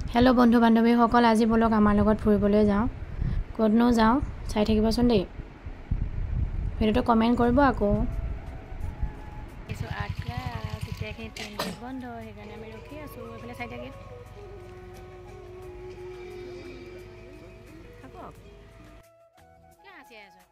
Hello बंधु बान्धवीসকল আজি বলক আমাৰ লগত ফুৰিবলৈ যাওঁ ক'তনো যাওঁ চাই থাকিবচোন দেই ভিডিওটো কমেন্ট কৰিব আকৌ এসো আৰ্ট ক্লাছ এতিয়া ট্ৰেইন বন্ধ সেইকাৰণে আমি ৰখি আছো এফালে চাই থাকি থাকক কি আছে আছে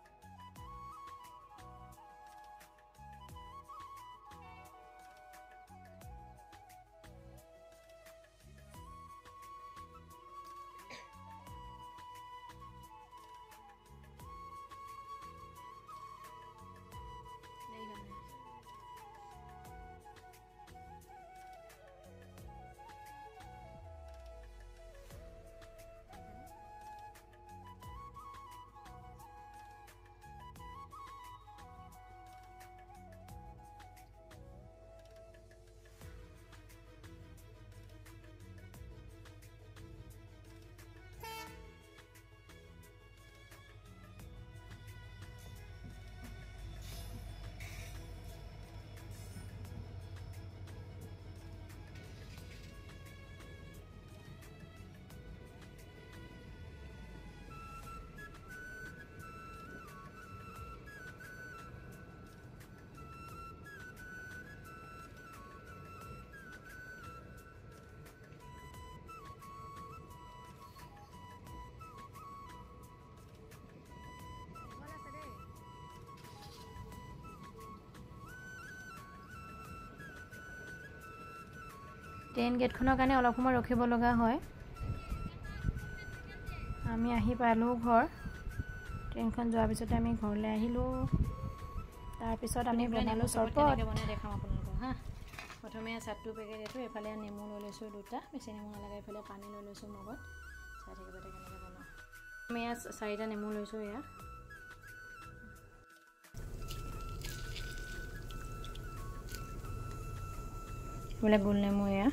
ট্ৰেইন গেটখনৰ কাৰণে অলপ সময় ৰখিব লগা হয় আমি আহি পালো ঘৰ ট্ৰেইনখন যোৱাৰ পিছতে আমি ঘৰলৈ আহিলো তাৰ পিছত আমি বনালো চৰবত বনাই দেখাম আপোনালোকক হা প্ৰথমে চাট্টু পেকেট এটো এফালে নেমু লৈ লৈছো দুটা বেছি নেমু নালাগে এফালে পানী লৈ লৈছো মগত চাই থাকিব কেনেকৈ বনাও আমি চাৰিটা নেমু লৈছো এয়া बोले गोल नेमू या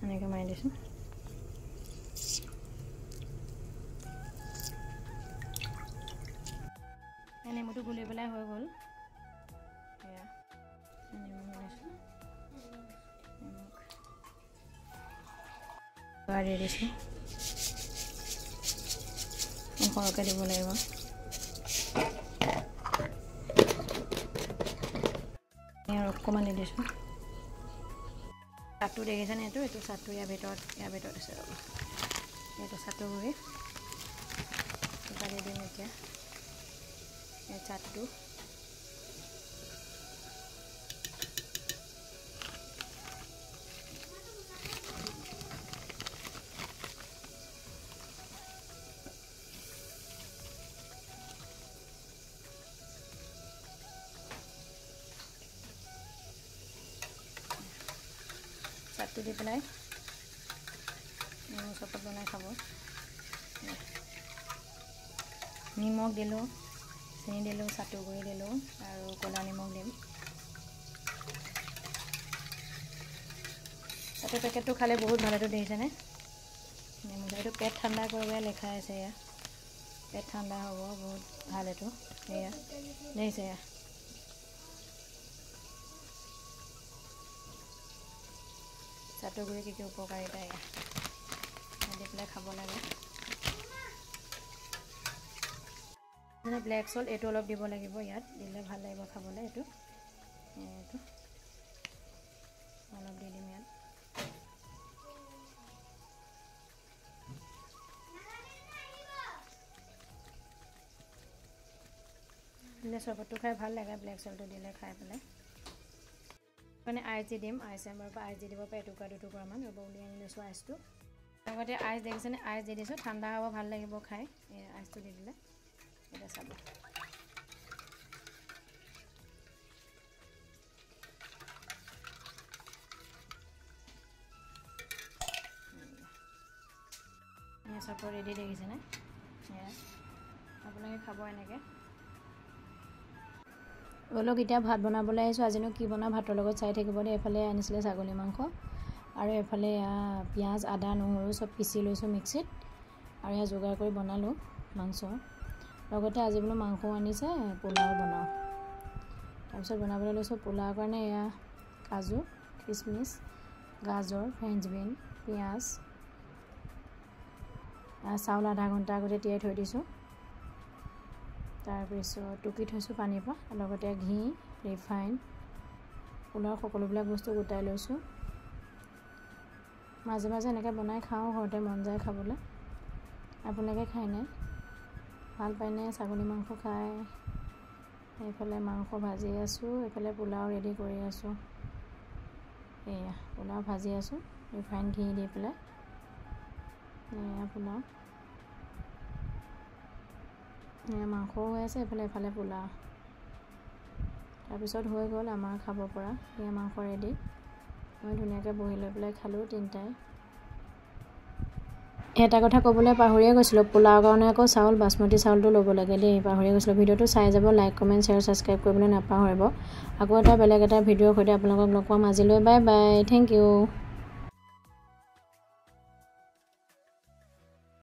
এনেকৈ মাৰি দিছো নেমুটো গুলি পেলাই হৈ গ'ল এয়া নেমু মাৰিছো গাড়ি দিছো সৰহকৈ দিব লাগিব আৰু অকণমান দিছো চাট্টু দেখিছেনে এইটো চাট্টু ইয়াৰ ভিতৰত আছে ৰ'ব এইটো চাট্টু গুৰি পাৰি দিম এতিয়া এই চাট্টু চাট্টু দি পেলাই নেমু চৰবত বনাই খাব নিমখ দিলোঁ চেনি দিলোঁ চাট্টু গুড়ি দিলোঁ আৰু ক'লা নিমখ দিম চাট্টু পেকেটটো খালে বহুত ভাল এইটো দেখিছেনে নেমু এইটো পেট ঠাণ্ডা কৰিবলৈ লেখা আছে এয়া পেট ঠাণ্ডা হ'ব বহুত ভাল এইটো এয়া দেখিছে এয়া চাট্টু গুড়ি কি উপকাৰিতা এয়া দি পেলাই খাব লাগে ব্লেক সল্ট এইটো অলপ দিব লাগিব ইয়াত দিলে ভাল লাগিব খাবলৈ এইটো অলপ দি দিম ইয়াত দিলে চৰবতটো খাই ভাল লাগে ব্লেক সল্টটো দিলে খাই পেলাই মানে আইচ দি দিম আইচ এমৰ পৰা আইচ দি দিব পাৰে এটুকুৰা দুটুকুৰামান ৰ'ব উলিয়াই আনি লৈছোঁ আইচটো লগতে আইচ দেখিছেনে আইচ দি দিছোঁ ঠাণ্ডা হ'ব ভাল লাগিব খাই এই আইচটো দি দিলে এটা চাব চৰবত ৰেডি দেখিছেনে আপোনালোকে খাব এনেকৈ বলক এতিয়া ভাত বনাবলৈ আহিছোঁ আজিনো কি বনাওঁ ভাতৰ লগত চাই থাকিব দেই এফালে আনিছিলে ছাগলী মাংস আৰু এফালে পিঁয়াজ আদা নহৰু চব পিচি লৈছোঁ মিক্সিত আৰু এয়া যোগাৰ কৰি বনালোঁ মাংস লগতে আজি বোলো মাংসও আনিছে পোলাও বনাওঁ তাৰপিছত বনাবলৈ লৈছোঁ পোলাওৰ কাৰণে এয়া কাজু কিচমিচ গাজৰ ফ্ৰেঞ্চ বিন পিঁয়াজ, চাউল আধা ঘণ্টা আগতে তিয়াই থৈ দিছোঁ। তাৰপিছত টুকি থৈছোঁ পানীৰ পৰা, লগতে ঘি, ৰিফাইন, পোলাও সকলোবিলাক বস্তু গোটাই লৈছোঁ। মাজে মাজে এনেকৈ বনাই খাওঁ, ঘৰতে মন যায় খাবলৈ। আপোনালোকে খায়নে? ভাল পায়নে ছাগলী মাংস খাই? এইফালে মাংস ভাজি আছোঁ, এইফালে পোলাও ৰেডি কৰি আছোঁ। এয়া পোলাও ভাজি আছোঁ ৰিফাইন ঘি দি পেলাই। এয়া পোলাও, এয়া মাংসও হৈ আছে, এফালে পোলাও। তাৰপিছত হৈ গ'ল আমাৰ খাব পৰা। এয়া মাংস ৰেডি। মই ধুনীয়াকৈ বহি লৈ পেলাই খালোঁ তিনিটাই। এটা কথা ক'বলৈ পাহৰিয়ে গৈছিলোঁ, পোলাওৰ কাৰণে আকৌ চাউল বাচমতি চাউলটো ল'ব লাগে দেই, পাহৰিয়ে গৈছিলোঁ। ভিডিঅ'টো চাই যাব, লাইক কমেণ্ট শ্বেয়াৰ ছাবস্ক্ৰাইব কৰিবলৈ নাপাহৰিব। আকৌ এটা বেলেগ এটা ভিডিঅ'ৰ সৈতে আপোনালোকক লগ পাম। আজিলৈ বাই বাই, থেংক ইউ।